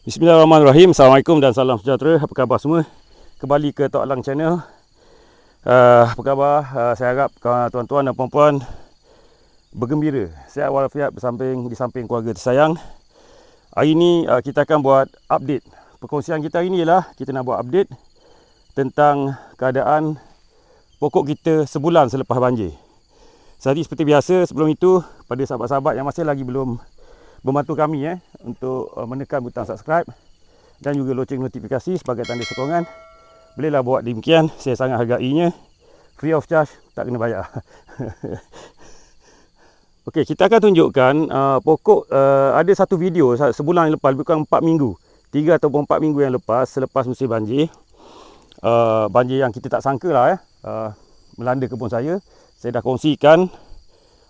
Bismillahirrahmanirrahim. Assalamualaikum dan salam sejahtera. Apa khabar semua? Kembali ke Tok Lang Channel. Apa khabar? Saya harap tuan-tuan dan puan-puan bergembira, sihat walafiat di samping keluarga tersayang. Hari ini kita akan buat update. Perkongsian kita hari ini ialah kita nak buat update tentang keadaan pokok kita sebulan selepas banjir. Jadi seperti biasa, sebelum itu pada sahabat-sahabat yang masih lagi belum membantu kami untuk menekan butang subscribe dan juga loceng notifikasi sebagai tanda sokongan, bolehlah buat demikian. Saya sangat hargainya. Free of charge, tak kena bayar. Okey, kita akan tunjukkan pokok ada satu video sebulan yang lepas, lebih kurang 4 minggu, 3 ataupun 4 minggu yang lepas, selepas musim banjir. Banjir yang kita tak sangka lah melanda kebun saya. Saya dah kongsikan.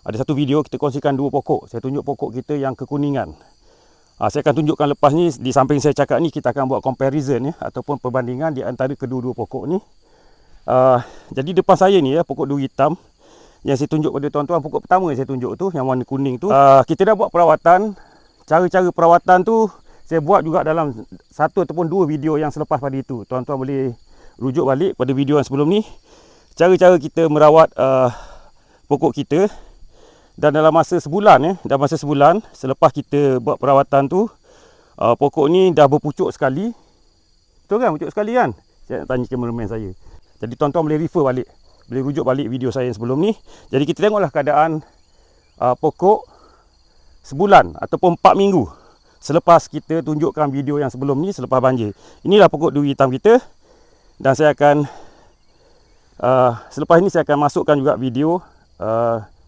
Ada satu video kita kongsikan 2 pokok. Saya tunjuk pokok kita yang kekuningan. Saya akan tunjukkan lepas ni, di samping saya cakap ni, kita akan buat comparison ataupun perbandingan di antara kedua-dua pokok ni. Jadi depan saya ni pokok duri hitam yang saya tunjuk pada tuan-tuan, pokok pertama yang saya tunjuk tu, yang warna kuning tu. Kita dah buat perawatan. Cara-cara perawatan tu saya buat juga dalam 1 ataupun 2 video yang selepas pada itu. Tuan-tuan boleh rujuk balik pada video yang sebelum ni. Cara-cara kita merawat pokok kita. Dan dalam masa sebulan selepas kita buat perawatan tu, pokok ni dah berpucuk sekali. Betul kan? Pucuk sekali kan? Saya nak tanya kameraman saya. Jadi tuan-tuan boleh refer balik, boleh rujuk balik video saya yang sebelum ni. Jadi kita tengoklah keadaan pokok sebulan ataupun 4 minggu selepas kita tunjukkan video yang sebelum ni, selepas banjir. Inilah pokok duri hitam kita. Dan saya akan selepas ini saya akan masukkan juga video.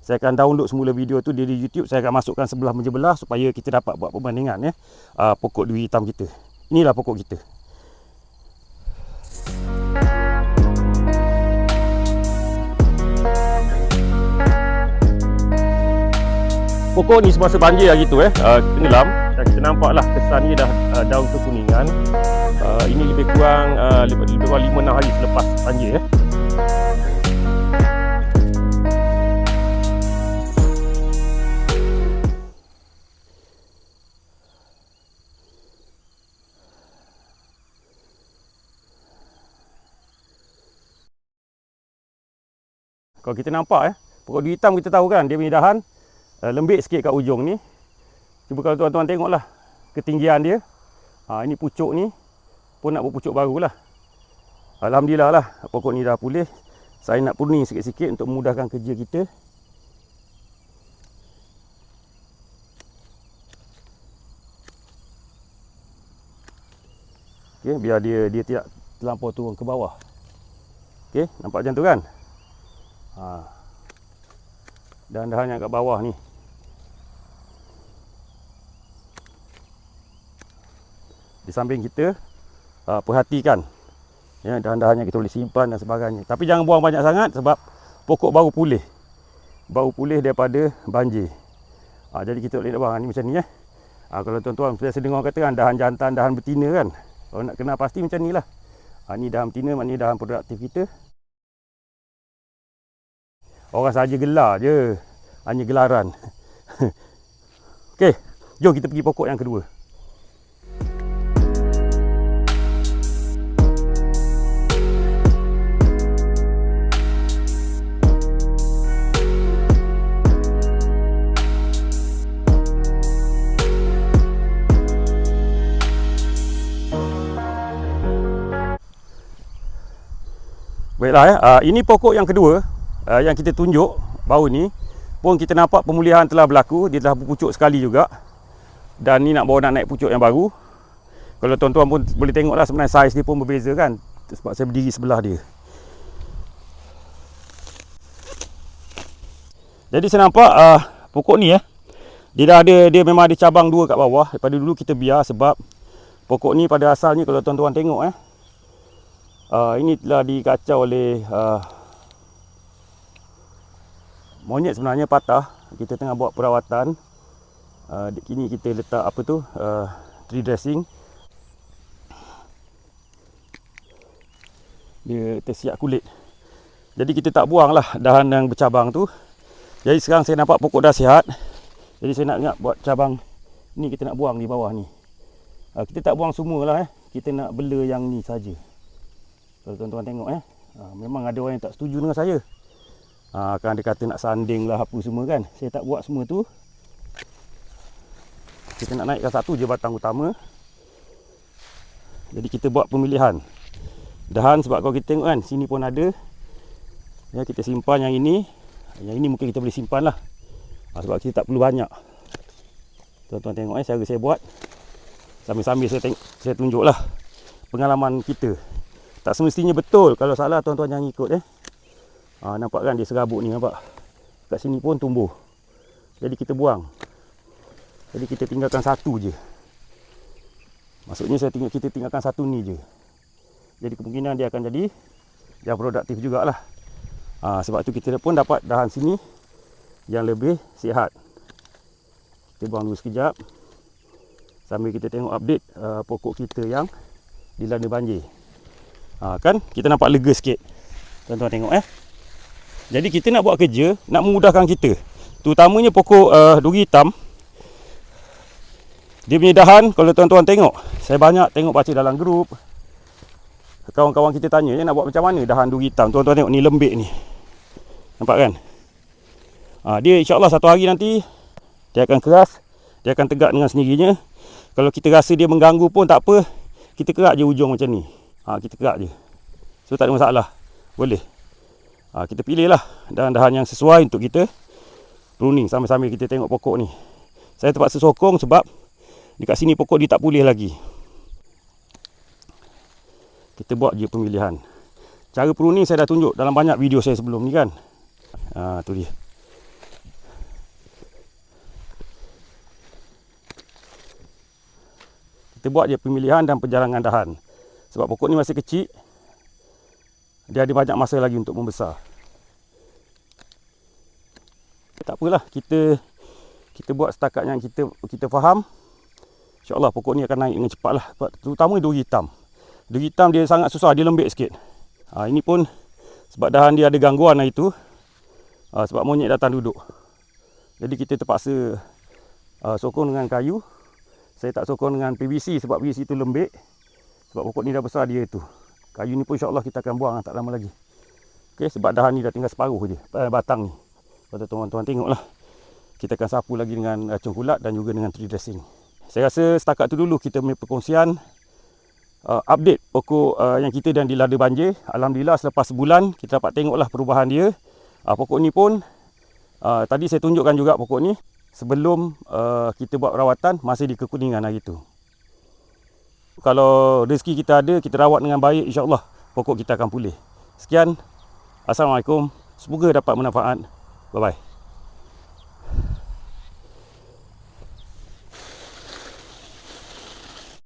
Saya akan download semula video tu dari YouTube. Saya akan masukkan sebelah menjebelah supaya kita dapat buat perbandingan pokok duri hitam kita. Inilah pokok kita. Pokok ni semasa banjir hari tu tenggelam. Dan kita nampaklah kesan ni dah daun kekuningan. Ini lebih kurang 5-6 hari selepas banjir . Kalau kita nampak pokok duri hitam, kita tahu kan dia punya dahan lembik sikit kat ujung ni. Cuba kalau tuan-tuan tengoklah ketinggian dia. Ini pucuk ni pun nak berpucuk baru lah. Alhamdulillah lah, pokok ni dah pulih. Saya nak pruning sikit-sikit untuk memudahkan kerja kita. Okey, biar dia tidak terlampau turun ke bawah. Okey, nampak macam tu kan? Dan dahan yang kat bawah ni. Di samping kita perhatikan dahan-dahan yang kita boleh simpan dan sebagainya. Tapi jangan buang banyak sangat sebab pokok baru pulih. Baru pulih daripada banjir. Jadi kita boleh nak buang ni macam ni kalau tuan-tuan biasa dengar kata kan, dahan jantan, dahan betina kan. Kalau nak kenal pasti macam ni lah. Ni dahan betina, maknanya dahan produktif kita. Orang saja gelar je, hanya gelaran. Okey, jom kita pergi pokok yang kedua. Baiklah ini pokok yang kedua yang kita tunjuk baru ni. Pun kita nampak pemulihan telah berlaku. Dia telah berpucuk sekali juga. Dan ni nak naik pucuk yang baru. Kalau tuan-tuan pun boleh tengoklah, sebenarnya saiz dia pun berbeza kan. Sebab saya berdiri sebelah dia. Jadi saya nampak pokok ni dia memang ada cabang 2 kat bawah. Daripada dulu kita biar sebab pokok ni pada asalnya, kalau tuan-tuan tengok ini telah dikacau oleh monyet sebenarnya, patah. Kita tengah buat perawatan. Kini kita letak tree dressing. Dia tersiap kulit. Jadi kita tak buang lah dahan yang bercabang tu. Jadi sekarang saya nampak pokok dah sihat. Jadi saya nak buat cabang ni, kita nak buang di bawah ni. Kita tak buang semua lah kita nak bela yang ni saja. Kalau tuan-tuan tengok memang ada orang yang tak setuju dengan saya. Kan dia kata nak sanding lah apa semua kan. Saya tak buat semua tu. Kita nak naikkan satu je batang utama. Jadi kita buat pemilihan dahan, sebab kalau kita tengok kan sini pun ada. Ya, kita simpan yang ini. Yang ini mungkin kita boleh simpan lah. Sebab kita tak perlu banyak. Tuan-tuan tengok cara saya buat. Sambil-sambil saya tunjuk lah pengalaman kita. Tak semestinya betul. Kalau salah tuan-tuan jangan ikut nampak kan dia serabut ni, nampak? Kat sini pun tumbuh. Jadi kita buang. Jadi kita tinggalkan satu je. Maksudnya kita tinggalkan satu ni je. Jadi kemungkinan dia akan jadi yang produktif jugalah. Sebab tu kita pun dapat dahan sini yang lebih sihat. Kita buang dulu sekejap sambil kita tengok update pokok kita yang dilanda banjir. Kan kita nampak lega sikit. Tuan-tuan tengok Jadi kita nak buat kerja, nak memudahkan kita. Terutamanya pokok duri hitam. Dia punya dahan, kalau tuan-tuan tengok, saya banyak tengok baca dalam grup. Kawan-kawan kita tanya, nak buat macam mana dahan duri hitam. Tuan-tuan tengok ni lembik ni. Nampak kan? Dia insyaAllah satu hari nanti dia akan keras, dia akan tegak dengan sendirinya. Kalau kita rasa dia mengganggu pun tak apa, kita kerak je ujung macam ni. Kita kerak je. So tak ada masalah. Boleh. Kita pilih lah dahan-dahan yang sesuai untuk kita pruning sambil-sambil kita tengok pokok ni. Saya terpaksa sokong sebab dekat sini pokok dia tak pulih lagi. Kita buat je pemilihan. Cara pruning saya dah tunjuk dalam banyak video saya sebelum ni kan. Tu dia. Kita buat je pemilihan dan penjarangan dahan. Sebab pokok ni masih kecil. Dia ada banyak masa lagi untuk membesar. Tak apalah, kita buat setakat yang kita faham. InsyaAllah pokok ni akan naik dengan cepat lah. Terutama duri hitam. Duri hitam dia sangat susah, dia lembik sikit. Ini pun sebab dahan dia ada gangguan hari tu. Sebab monyet datang duduk. Jadi kita terpaksa sokong dengan kayu. Saya tak sokong dengan PVC sebab PVC tu lembik. Sebab pokok ni dah besar dia tu. Kayu ni pun insyaAllah kita akan buang tak lama lagi. Okay, sebab dahan ni dah tinggal separuh je batang ni. Kalau tuan-tuan tengoklah. Kita akan sapu lagi dengan racun kulat dan juga dengan tree dressing. Saya rasa setakat tu dulu kita punya perkongsian update pokok yang kita dan dilanda banjir. Alhamdulillah selepas sebulan kita dapat tengoklah perubahan dia. Pokok ni pun tadi saya tunjukkan juga pokok ni sebelum kita buat rawatan masih di kekuningan hari tu. Kalau rezeki kita ada, kita rawat dengan baik, insyaAllah pokok kita akan pulih. Sekian. Assalamualaikum. Semoga dapat manfaat. Bye-bye.